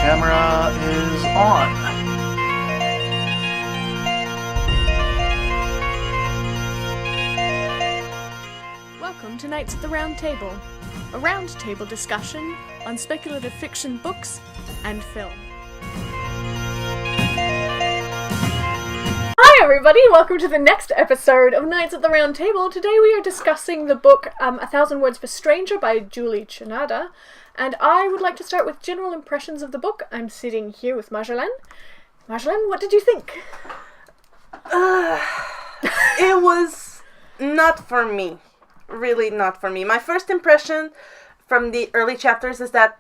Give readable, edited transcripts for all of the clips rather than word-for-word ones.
camera is on. Welcome to Nights at the Round Table, a round table discussion on speculative fiction books and film. Hi everybody, welcome to the next episode of Nights at the Round Table. Today we are discussing the book A Thousand Words for Stranger by Julie Czerneda, and I would like to start with general impressions of the book. I'm sitting here with Marjolaine. Marjolaine, what did you think? It was not for me. Really not for me. My first impression from the early chapters is that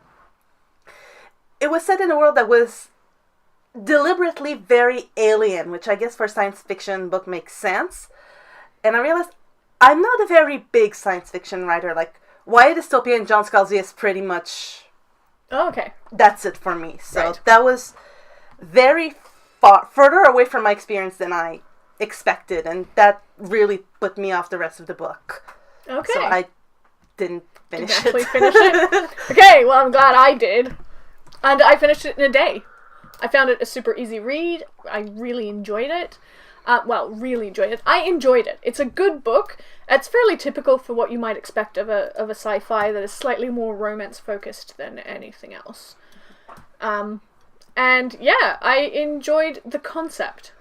it was set in a world that was deliberately very alien, which I guess for a science fiction book makes sense. And I realized I'm not a very big science fiction writer. Like, YA Dystopia and John Scalzi is pretty much... Oh, okay. That's it for me. So right. That was very further away from my experience than I expected. And that really put me off the rest of the book. Okay. So I didn't finish it. Finish it? Okay, well I'm glad I did. And I finished it in a day. I found it a super easy read. I really enjoyed it. Really enjoyed it. I enjoyed it. It's a good book. It's fairly typical for what you might expect of a sci-fi that is slightly more romance-focused than anything else. And yeah, I enjoyed the concept.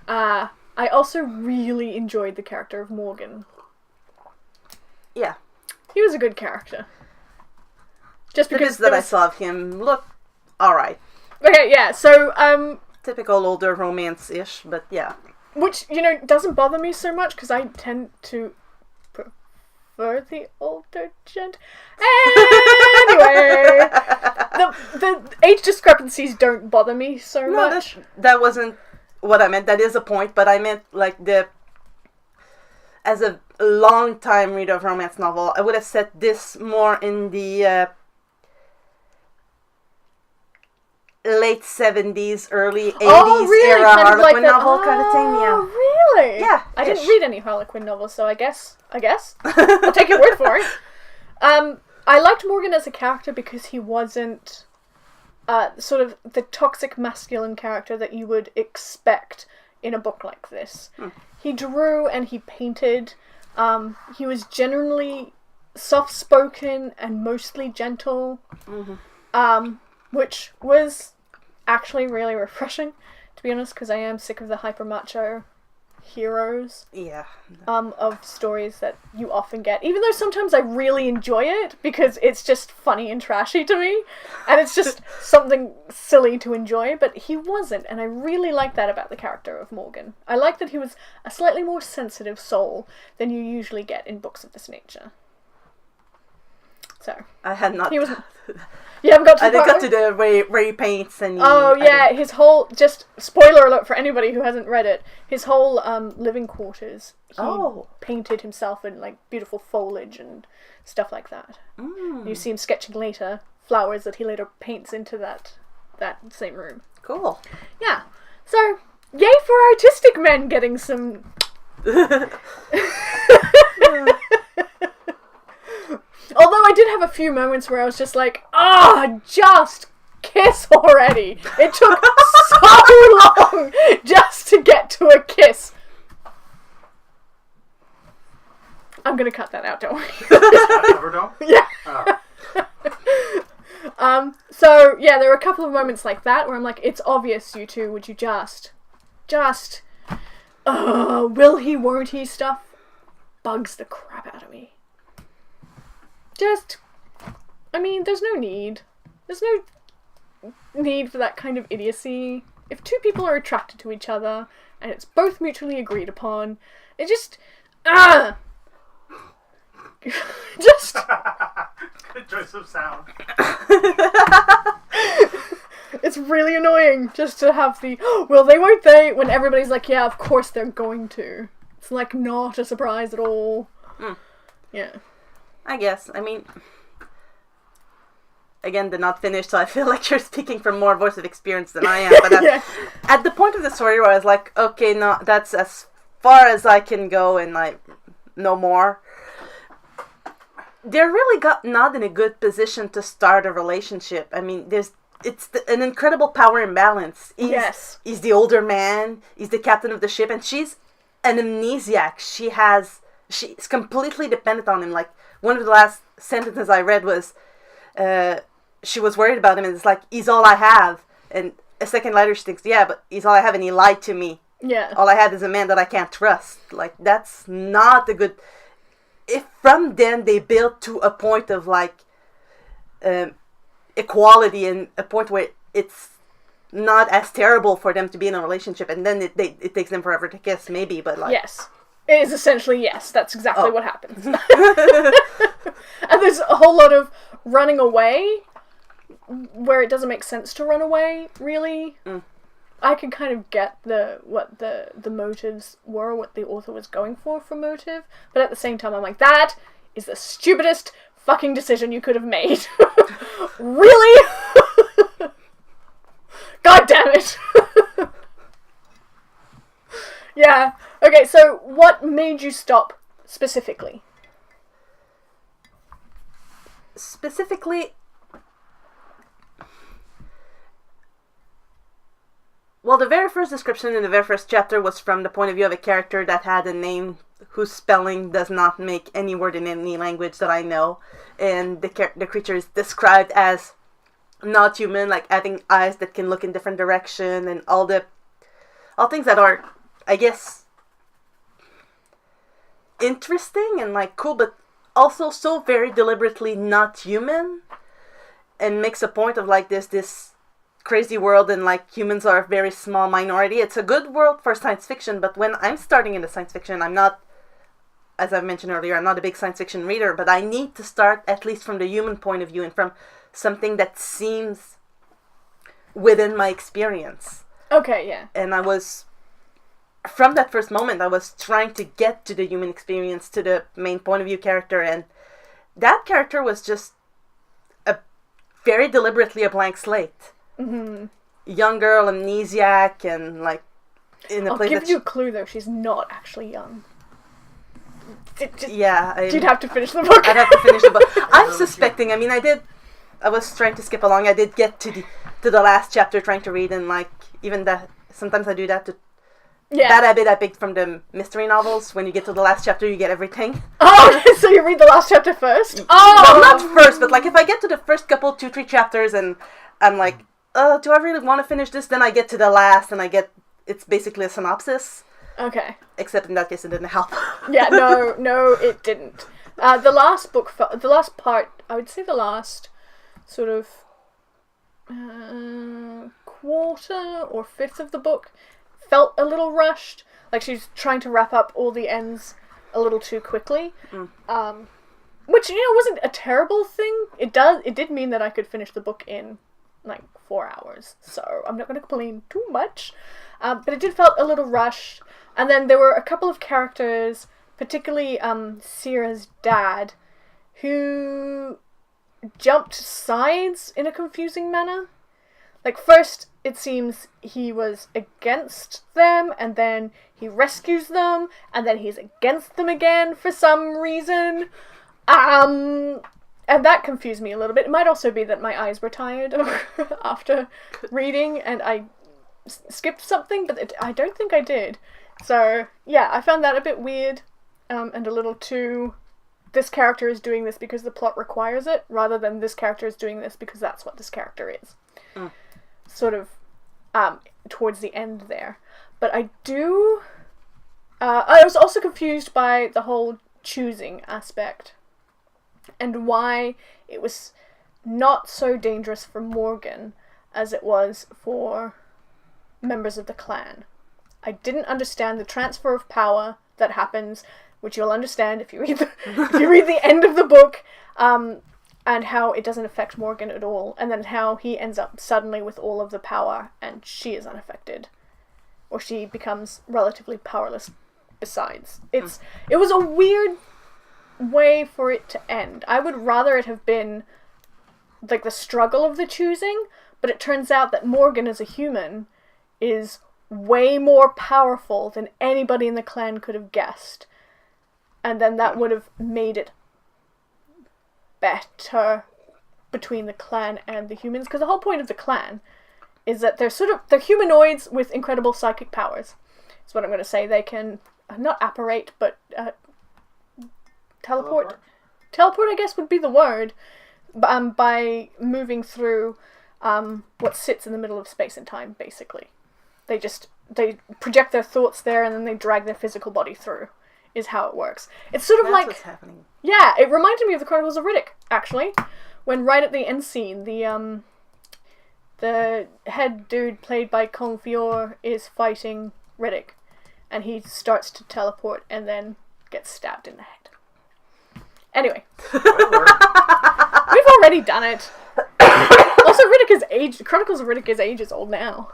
I also really enjoyed the character of Morgan. Yeah. He was a good character. Just because that I saw of him look alright. Okay, yeah, so, typical older romance-ish, but yeah. which, doesn't bother me so much, because I tend to prefer the older gent. Anyway, the age discrepancies don't bother me so much. That wasn't what I meant. That is a point, but I meant, like, as a long-time reader of romance novel, I would have set this more in the late 70s, early 80s era Harlequin novel kind of thing, yeah. Oh, really? Yeah. I didn't read any Harlequin novels, so I guess. I'll take your word for it. I liked Morgan as a character because he wasn't sort of the toxic masculine character that you would expect in a book like this. He drew and he painted. He was generally soft-spoken and mostly gentle, which was actually really refreshing, to be honest, because I am sick of the hyper-macho heroes of stories that you often get, even though sometimes I really enjoy it because it's just funny and trashy to me and it's just something silly to enjoy, but he wasn't, and I really like that about the character of Morgan. I like that he was a slightly more sensitive soul than you usually get in books of this nature. So I had not. He was. You haven't got to. I didn't get to the where he paints and. His whole, just spoiler alert for anybody who hasn't read it. His whole living quarters. He painted himself in like beautiful foliage and stuff like that. You see him sketching later flowers that he later paints into that same room. Cool. Yeah. So yay for artistic men getting some. Although I did have a few moments where I was just like, just kiss already. It took so long just to get to a kiss. I'm going to cut that out, don't worry. Is that ever done? Yeah. So, yeah, there were a couple of moments like that where I'm like, it's obvious, you two, would you just, will he, won't he stuff bugs the crap out of me. There's no need. There's no need for that kind of idiocy. If two people are attracted to each other, and it's both mutually agreed upon, it just... just... Good choice of sound. It's really annoying just to have the, will they, won't they, when everybody's like, yeah, of course they're going to. It's like not a surprise at all. Yeah. I guess. I mean, again, they're not finished, so I feel like you're speaking from more voice of experience than I am. But at the point of the story where I was like, okay, no, that's as far as I can go and like no more. They're really not in a good position to start a relationship. I mean, it's an incredible power imbalance. Yes. He's the older man, he's the captain of the ship, and she's an amnesiac. She's completely dependent on him. Like, one of the last sentences I read was, she was worried about him, and it's like, he's all I have. And a second later she thinks, yeah, but he's all I have, and he lied to me. Yeah. All I have is a man that I can't trust. Like, that's not a good... If from then they built to a point of, like, equality, and a point where it's not as terrible for them to be in a relationship, and then it takes them forever to kiss, maybe, but like... Yes. It is essentially yes. That's exactly what happens. And there's a whole lot of running away where it doesn't make sense to run away, really. I can kind of get what the motives were, what the author was going for motive, but at the same time I'm like, that is the stupidest fucking decision you could have made. Really? God damn it. Yeah. Okay, so what made you stop specifically? Specifically, well, the very first description in the very first chapter was from the point of view of a character that had a name whose spelling does not make any word in any language that I know, and the creature is described as not human, like having eyes that can look in different direction, and all things that are, I guess, interesting and like cool, but also so very deliberately not human, and makes a point of like this crazy world, and like humans are a very small minority. It's a good world for science fiction, but when I'm starting into science fiction, I'm not, as I've mentioned earlier, I'm not a big science fiction reader, but I need to start at least from the human point of view and from something that seems within my experience. Okay, yeah. And I was, from that first moment, I was trying to get to the human experience, to the main point of view character, and that character was just very deliberately a blank slate. Mm-hmm. Young girl, amnesiac, and like in a place. I'll give you a clue though. She's not actually young. Yeah, you'd have to finish the book. I'd have to finish the book. I'm suspecting. I mean, I was trying to skip along. I did get to the last chapter, trying to read, and like even that. Sometimes I do that. That habit I picked from the mystery novels. When you get to the last chapter, you get everything. Oh, so you read the last chapter first? Oh, well, not first, but like if I get to the first couple, 2-3 chapters, and I'm like, do I really want to finish this? Then I get to the last, and it's basically a synopsis. Okay. Except in that case, it didn't help. Yeah, no, it didn't. The last part, I would say the last sort of quarter or fifth of the book felt a little rushed. Like she's trying to wrap up all the ends a little too quickly. Which, wasn't a terrible thing. It did mean that I could finish the book in like 4 hours. So I'm not going to complain too much. But it did felt a little rushed. And then there were a couple of characters, particularly Sierra's dad, who jumped sides in a confusing manner. Like, first, it seems he was against them, and then he rescues them, and then he's against them again for some reason. And that confused me a little bit. It might also be that my eyes were tired after reading, and I skipped something, but I don't think I did. So, yeah, I found that a bit weird, and a little too... This character is doing this because the plot requires it, rather than this character is doing this because that's what this character is. Sort of, towards the end there. But I was also confused by the whole choosing aspect, and why it was not so dangerous for Morgan as it was for members of the clan. I didn't understand the transfer of power that happens, which you'll understand if you read the end of the book, and how it doesn't affect Morgan at all, and then how he ends up suddenly with all of the power and she is unaffected, or she becomes relatively powerless besides. It was a weird way for it to end. I would rather it have been like the struggle of the choosing, but it turns out that Morgan as a human is way more powerful than anybody in the clan could have guessed. And then that would have made it better between the clan and the humans, because the whole point of the clan is that they're humanoids with incredible psychic powers. That's what I'm going to say. They can not apparate, but teleport. Teleport, I guess, would be the word. By moving through what sits in the middle of space and time, basically. They project their thoughts there, and then they drag their physical body through, is how it works. It's sort of That's like... what's happening. Yeah, it reminded me of the Chronicles of Riddick, actually. When right at the end scene, the head dude played by Colin Feore is fighting Riddick, and he starts to teleport and then gets stabbed in the head. Anyway. We've already done it. Also, Chronicles of Riddick is ages old now.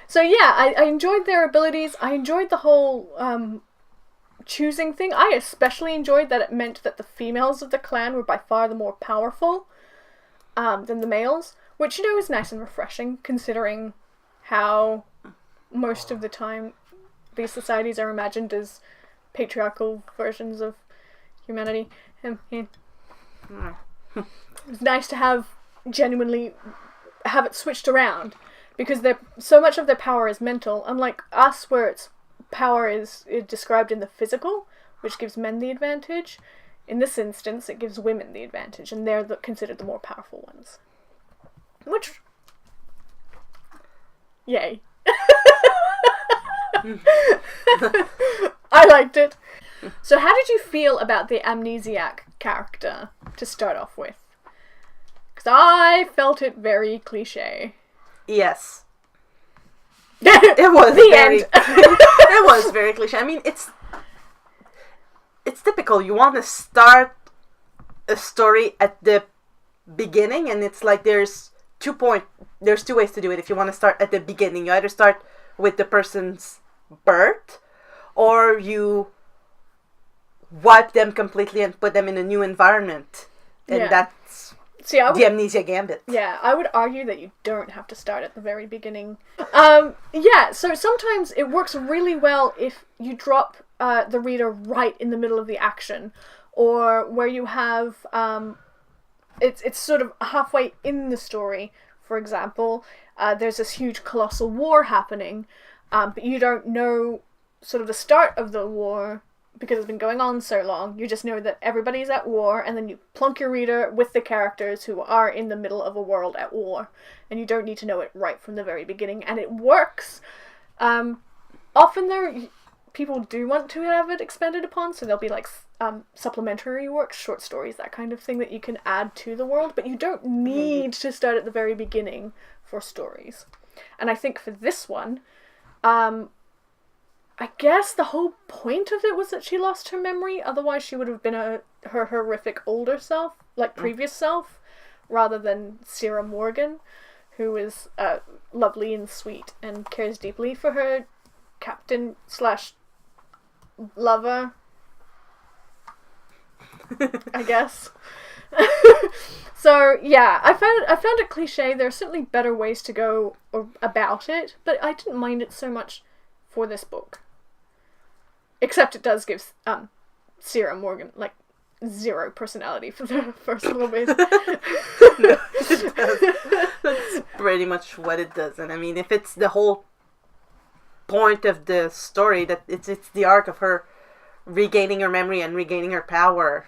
So yeah, I enjoyed their abilities. I enjoyed the whole choosing thing. I especially enjoyed that it meant that the females of the clan were by far the more powerful than the males, which, you know, is nice and refreshing, considering how most of the time these societies are imagined as patriarchal versions of humanity. It's nice to have it switched around, because so much of their power is mental, unlike us where its power is described in the physical, which gives men the advantage. In this instance, it gives women the advantage, and they're considered the more powerful ones. Which... Yay. I liked it. So how did you feel about the amnesiac character to start off with? Because I felt it very cliche. Yes. It was the very end. It was very cliche. I mean, it's typical. You want to start a story at the beginning, and it's like there's two ways to do it. If you want to start at the beginning, you either start with the person's birth, or you wipe them completely and put them in a new environment. And that's the Amnesia Gambit. Yeah, I would argue that you don't have to start at the very beginning. So sometimes it works really well if you drop the reader right in the middle of the action, or where you have it's sort of halfway in the story. For example, there's this huge colossal war happening, but you don't know sort of the start of the war because it's been going on so long. You just know that everybody's at war, and then you plunk your reader with the characters who are in the middle of a world at war, and you don't need to know it right from the very beginning, and it works. Often people do want to have it expanded upon, so there'll be like supplementary works, short stories, that kind of thing that you can add to the world, but you don't need to start at the very beginning for stories. And I think for this one, I guess the whole point of it was that she lost her memory, otherwise she would have been her horrific older self, like previous self, rather than Sarah Morgan, who is lovely and sweet and cares deeply for her captain/lover, I guess. So yeah, I found it cliche. There are certainly better ways to go about it, but I didn't mind it so much for this book. Except it does give Sarah Morgan like zero personality for the first little bit. No, it does. That's pretty much what it does. And I mean, if it's the whole point of the story, that it's the arc of her regaining her memory and regaining her power,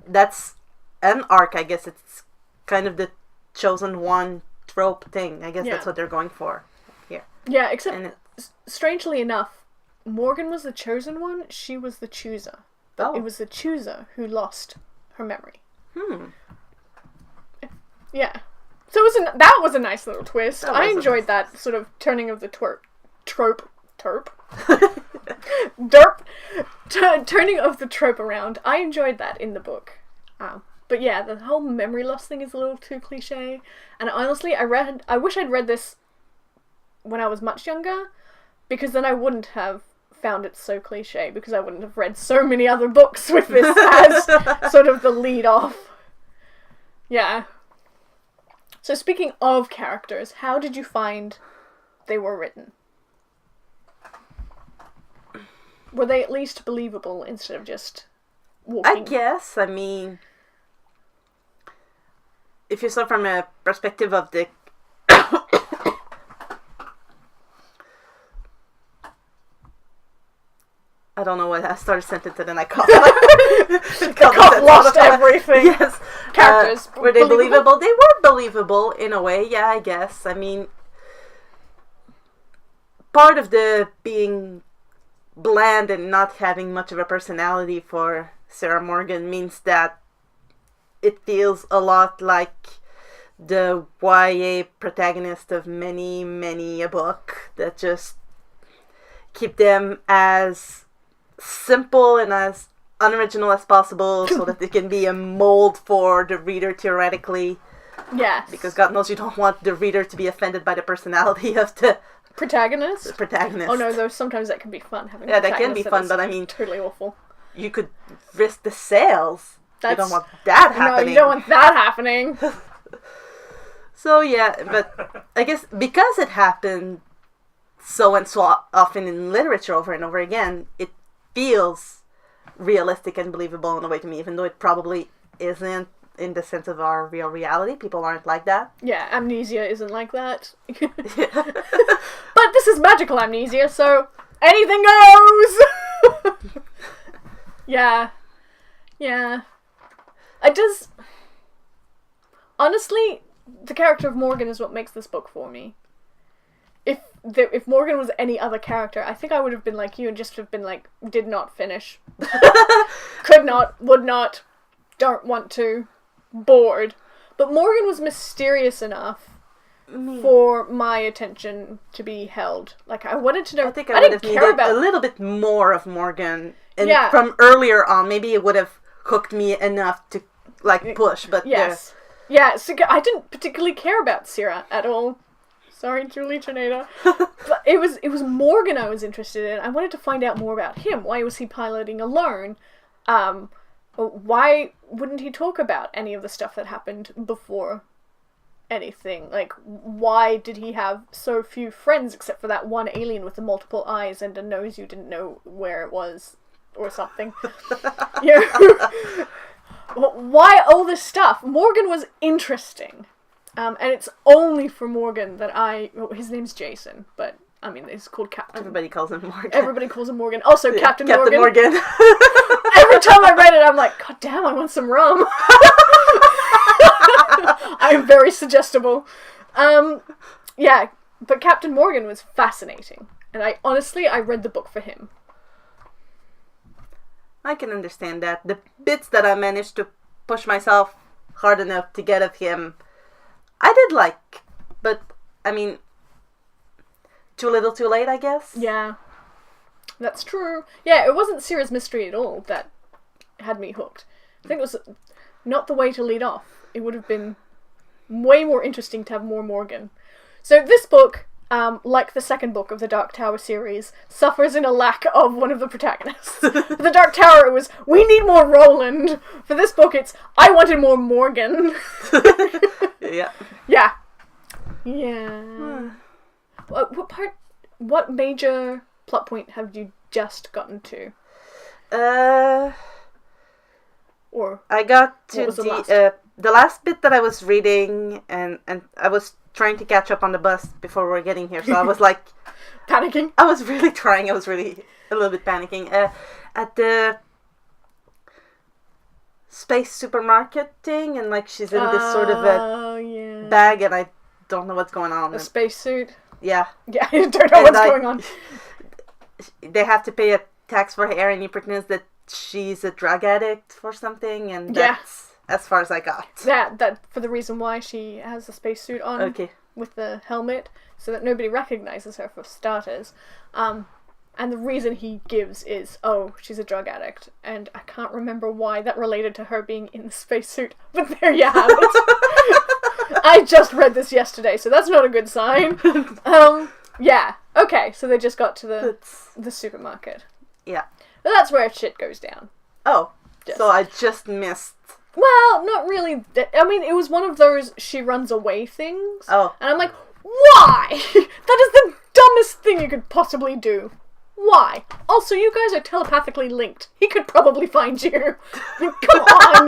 that's an arc. I guess it's kind of the chosen one trope thing. I guess that's what they're going for here. Yeah, except strangely enough, Morgan was the chosen one, she was the chooser. But it was the chooser who lost her memory. Yeah. So that was a nice little twist. I enjoyed that sort of turning of the turning of the trope around. I enjoyed that in the book. But yeah, the whole memory loss thing is a little too cliche. And honestly, I wish I'd read this when I was much younger, because then I wouldn't have found it so cliche, because I wouldn't have read so many other books with this as sort of the lead off. Yeah. So speaking of characters, how did you find they were written? Were they at least believable instead of just walking. I guess, I mean, if you start from a perspective of the I don't know what I started a sentence and then I coughed. Lost everything. Yes. Characters. Were they believable? They were believable in a way, yeah, I guess. I mean, part of the being bland and not having much of a personality for Sarah Morgan means that it feels a lot like the YA protagonist of many a book that just keep them as simple and as unoriginal as possible so that they can be a mold for the reader theoretically. Yes. Because God knows you don't want the reader to be offended by the personality of the protagonist. Oh no, though sometimes that can be fun having. Yeah, that can be fun, but I mean, totally awful. You could risk the sales. You don't want that happening. No, you don't want that happening. So yeah, but I guess because it happened so often in literature over and over again, it feels realistic and believable in a way to me, even though it probably isn't in the sense of our real reality. People aren't like that. Yeah, amnesia isn't like that. But this is magical amnesia, so anything goes! Yeah. Honestly, the character of Morgan is what makes this book for me. If Morgan was any other character, I think I would have been like you and just have been like, did not finish. Could not, would not, don't want to, bored. But Morgan was mysterious enough for my attention to be held. Like, I wanted to know. I think I would have needed a little bit more of Morgan. And from earlier on, maybe it would have hooked me enough to, like, push. But yes. Yeah, so I didn't particularly care about Sarah at all. Sorry, Julie Czerneda. But it was Morgan I was interested in. I wanted to find out more about him. Why was he piloting alone? Why wouldn't he talk about any of the stuff that happened before anything? Like, why did he have so few friends except for that one alien with the multiple eyes and a nose you didn't know where it was or something? Why all this stuff? Morgan was interesting. And it's only for Morgan that his name's Jason, but I mean, it's called Captain. Everybody calls him Morgan. Everybody calls him Morgan. Also, Captain Morgan. Every time I read it, I'm like, God damn, I want some rum. I am very suggestible. Yeah, but Captain Morgan was fascinating. And I read the book for him. I can understand that. The bits that I managed to push myself hard enough to get of him, I did like. But, I mean, too little too late, I guess? Yeah. That's true. Yeah, it wasn't Sarah's mystery at all that had me hooked. I think it was not the way to lead off. It would have been way more interesting to have more Morgan. So this book, like the second book of the Dark Tower series, suffers in a lack of one of the protagonists. For the Dark Tower, it was, we need more Roland. For this book, it's, I wanted more Morgan. Yeah. Yeah. What major plot point have you just gotten to? Or I got to the last bit that I was reading, and I was trying to catch up on the bus before we were getting here, so I was like panicking. I was really trying. I was really a little bit panicking. At the space supermarket thing, and like she's in this sort of a bag, and I don't know what's going on. A spacesuit. Yeah. Yeah, I don't know what's going on. They have to pay a tax for her, and he pretends that she's a drug addict or something, and that's as far as I got. That for the reason why she has a spacesuit on. Okay. With the helmet, so that nobody recognizes her for starters. And the reason he gives is, she's a drug addict. And I can't remember why that related to her being in the spacesuit, but there you have it. I just read this yesterday, so that's not a good sign. Yeah. Okay, so they just got to the supermarket. Yeah. But that's where shit goes down. Oh. So I just missed. Well, not really. I mean, it was one of those she runs away things. Oh. And I'm like, why? That is the dumbest thing you could possibly do. Why? Also, you guys are telepathically linked. He could probably find you. Come on!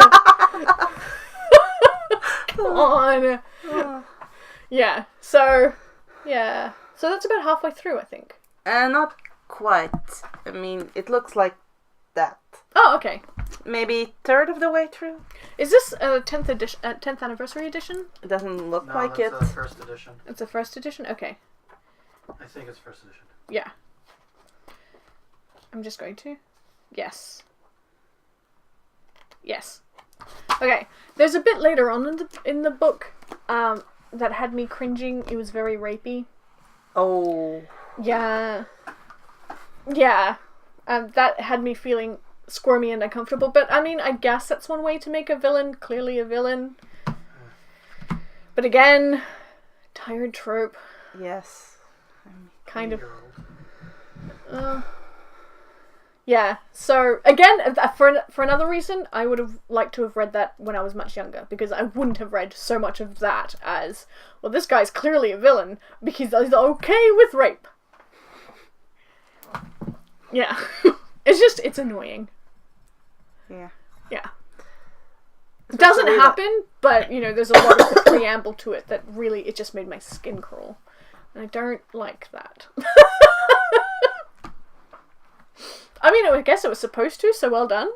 Come on! Yeah, so that's about halfway through, I think. Not quite. I mean, it looks like that. Oh, okay. Maybe third of the way through? Is this a 10th anniversary edition? It doesn't look like it. it. It's a first edition. It's a first edition? Okay. I think it's first edition. Yeah. I'm just going to. Yes. Yes. Okay. There's a bit later on in the book that had me cringing. It was very rapey. Oh. Yeah. Yeah. That had me feeling squirmy and uncomfortable. But, I mean, I guess that's one way to make a villain clearly a villain. But again, tired trope. Yes. Kind of. Yeah, so again, for another reason, I would have liked to have read that when I was much younger, because I wouldn't have read so much of that as, well, this guy's clearly a villain because he's okay with rape. Yeah. It's annoying. Yeah. Yeah. It doesn't happen, but, there's a lot of preamble to it that really, it just made my skin crawl. And I don't like that. I mean, I guess it was supposed to, so well done.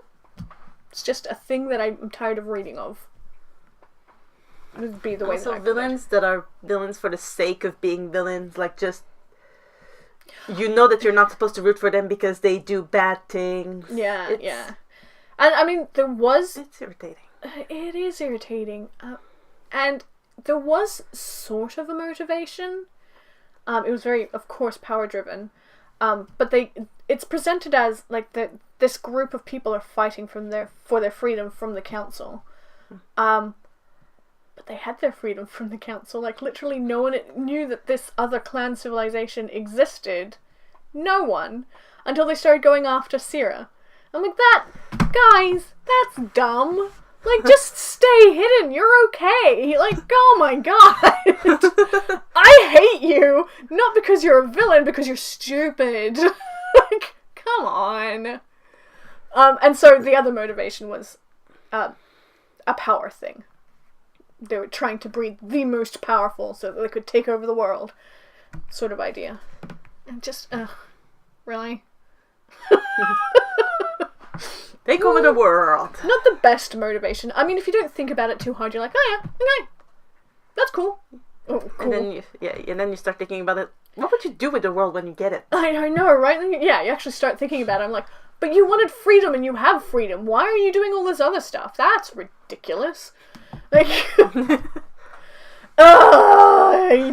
It's just a thing that I'm tired of reading of. It would be the way also, that I villains that are villains for the sake of being villains, like just... You know that you're not supposed to root for them because they do bad things. Yeah, yeah. And, I mean, there was... It's irritating. It is irritating. And there was sort of a motivation. It was very, of course, power-driven. But it's presented as, like, this group of people are fighting for their freedom from the council. But they had their freedom from the council. Like, literally no one knew that this other clan civilization existed. No one. Until they started going after Syrah. I'm like, guys, that's dumb. Like, just stay hidden. You're okay. Like, oh my god. I hate you. Not because you're a villain, because you're stupid. Like, come on. And so the other motivation was a power thing. They were trying to breed the most powerful so that they could take over the world. Sort of idea. And just, really? Take over the world. Not the best motivation. I mean, if you don't think about it too hard, you're like, oh yeah, okay. That's cool. Oh, cool. And then you start thinking about it. What would you do with the world when you get it? I know, right? Yeah, you actually start thinking about it. I'm like, but you wanted freedom and you have freedom. Why are you doing all this other stuff? That's ridiculous. Like, you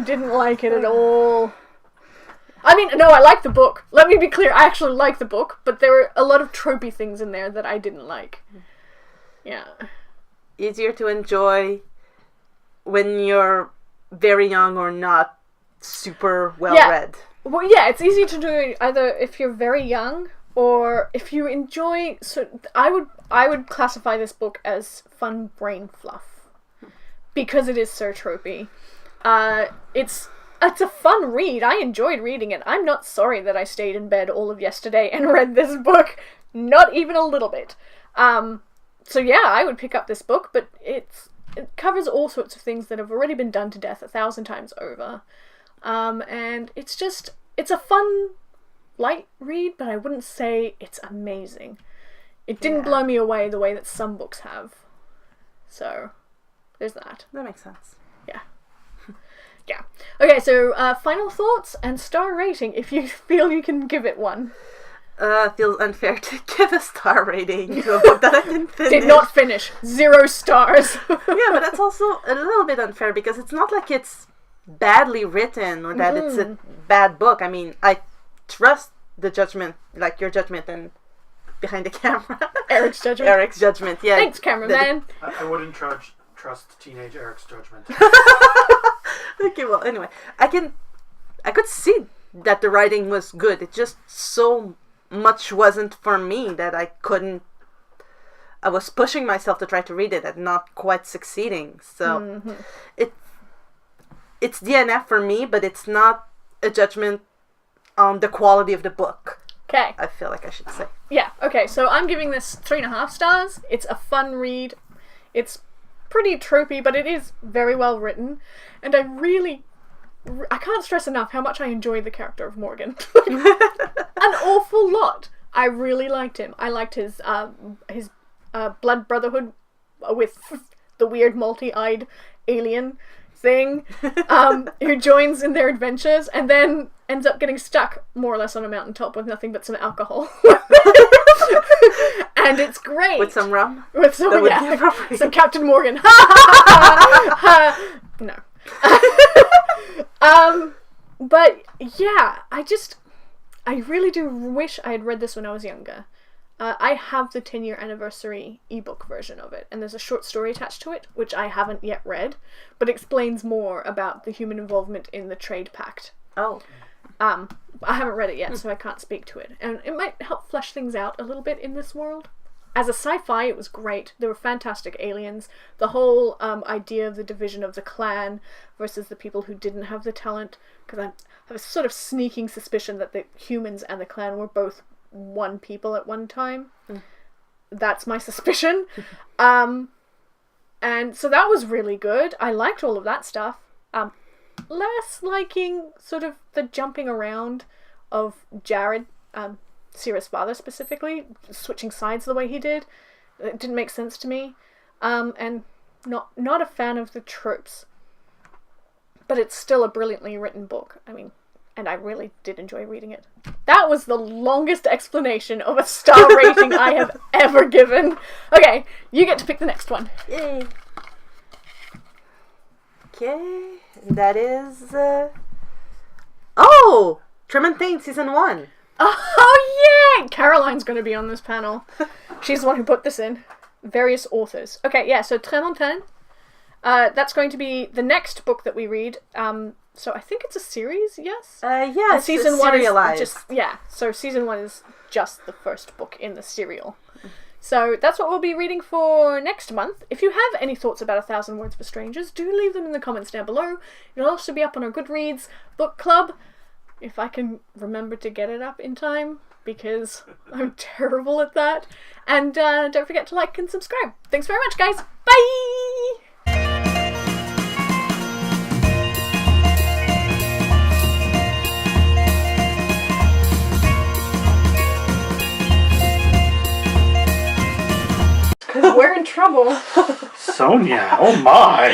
didn't like it at all. I mean, no, I like the book. Let me be clear, I actually like the book, but there were a lot of tropey things in there that I didn't like. Yeah. Easier to enjoy when you're very young or not super well read. Well, yeah, it's easy to do either if you're very young or if you enjoy. So I would classify this book as fun brain fluff because it is so tropey. It's a fun read. I enjoyed reading it. I'm not sorry that I stayed in bed all of yesterday and read this book. Not even a little bit. So yeah, I would pick up this book, but it covers all sorts of things that have already been done to death 1,000 times over. And it's a fun, light read, but I wouldn't say it's amazing. It didn't blow me away the way that some books have. So, there's that. That makes sense. Yeah. Yeah. Okay, so final thoughts and star rating if you feel you can give it one. Feels unfair to give a star rating to a book that I didn't finish. Did not finish. 0 stars. Yeah, but that's also a little bit unfair because it's not like it's badly written or that it's a bad book. I mean, I trust the judgment, like your judgment and behind the camera. Eric's judgment. Yeah. Thanks, cameraman. I wouldn't trust teenage Eric's judgment. Okay, well, anyway, I could see that the writing was good. It just so much wasn't for me that I was pushing myself to try to read it and not quite succeeding. So it's DNF for me, but it's not a judgment on the quality of the book. Okay. I feel like I should say. Yeah, okay, so I'm giving this 3.5 stars. It's a fun read. It's pretty tropey, but it is very well written. And I can't stress enough how much I enjoyed the character of Morgan. An awful lot. I really liked him. I liked his blood brotherhood with the weird multi-eyed alien thing, who joins in their adventures and then ends up getting stuck more or less on a mountaintop with nothing but some alcohol. And it's great. With some rum? With some, some Captain Morgan. No. But yeah, I really do wish I had read this when I was younger. I have the 10-year anniversary ebook version of it, and there's a short story attached to it, which I haven't yet read, but explains more about the human involvement in the trade pact. Oh. I haven't read it yet, so I can't speak to it. And it might help flesh things out a little bit in this world. As a sci-fi, it was great. There were fantastic aliens. The whole idea of the division of the clan versus the people who didn't have the talent, because I have a sort of sneaking suspicion that the humans and the clan were both one people at one time. That's my suspicion. And so that was really good. I liked all of that stuff. Less liking sort of the jumping around of Jared, Sierra's father specifically, switching sides the way he did. It didn't make sense to me. And not a fan of the tropes. But it's still a brilliantly written book. I mean, and I really did enjoy reading it. That was the longest explanation of a star rating I have ever given. Okay, you get to pick the next one. Yay. Okay, that is... Oh! Tremontaine Season 1. Oh, yeah! Caroline's going to be on this panel. She's the one who put this in. Various authors. Okay, yeah, so Tremontaine. That's going to be the next book that we read. So I think it's a series, yes? Yeah, and season one serialized. is just, yeah, so season 1 is just the first book in the serial. So that's what we'll be reading for next month. If you have any thoughts about 1,000 Words for Strangers, do leave them in the comments down below. It'll also be up on our Goodreads book club, if I can remember to get it up in time, because I'm terrible at that. And don't forget to like and subscribe. Thanks very much, guys. Bye! We're in trouble. Sonia, oh my!